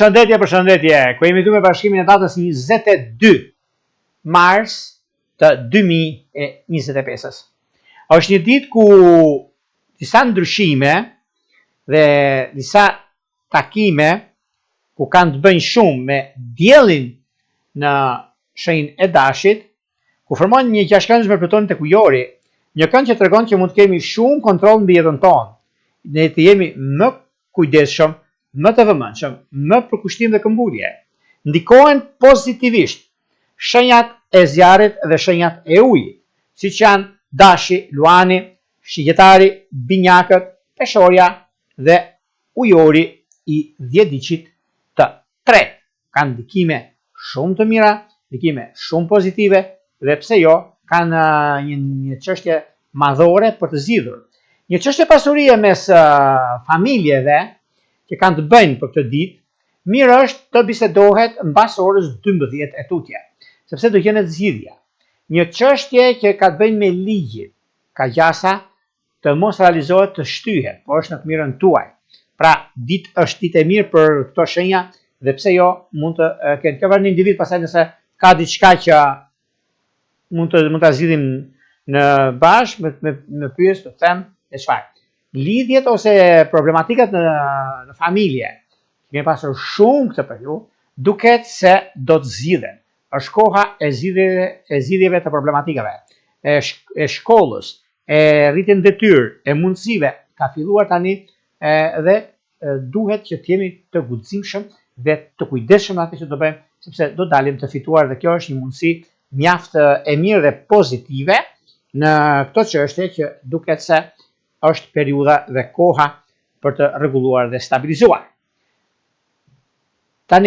Përshëndetje. Ku jemi këtu me bashkimin e datës 22 mars të 2025. Është një ditë ku disa ndryshime dhe disa takime ku kanë të bëjnë shumë me diellin në shenjën e dashit, ku formojnë një gjashkëndësh me Plutonin tek ujori, një kënd që tregon që mund të kemi shumë kontroll mbi jetën tonë, ne të jemi më kujdesshëm, më të vëmendshëm, më përkushtim dhe këmbgulje. Ndikohen pozitivisht shenjat e zjarrit dhe shenjat e ujit, siç janë dashi, luani, shigjetari, binjakët, peshorja dhe ujori i dhjediqit të tretë. Kanë ndikime shumë të mira, ndikime shumë pozitive dhe pse jo, kanë një çështje madhore për të zgjidhur. Një çështje pasurie mes familjeve që kanë të bëjnë për këtë ditë, mirë është të bisedohet mbas orës 12 e tutje, sepse do gjenet zgjidhja. Një çështje që ka të bëjnë me ligjin, ka gjasa të mos realizohet të shtyhet, por është në të mirën tuaj. Pra, ditë është ditë e mirë për këto shenja dhe pse jo mund të kenë. Kjo varet në individ, pastaj nëse ka diçka që mund ta zgjidhim në bashkë me pyes të them e çfarë. Lidhjet ose problematikat në familje, që kemi pasur shumë këtë periudhë, duket se do të zgjidhen. Është koha e zgjidhjeve të problematikave, e shkollës, e rritjen detyrë, e mundësive, ka filluar tani dhe duhet që të jemi të guximshëm dhe të kujdesshëm në atë që do bëjmë, sepse do dalim të fituar dhe kjo është një mundësi mjaft e mirë dhe pozitive në këto çështje që duket se është periudha dhe koha për të rregulluar dhe stabilizuar.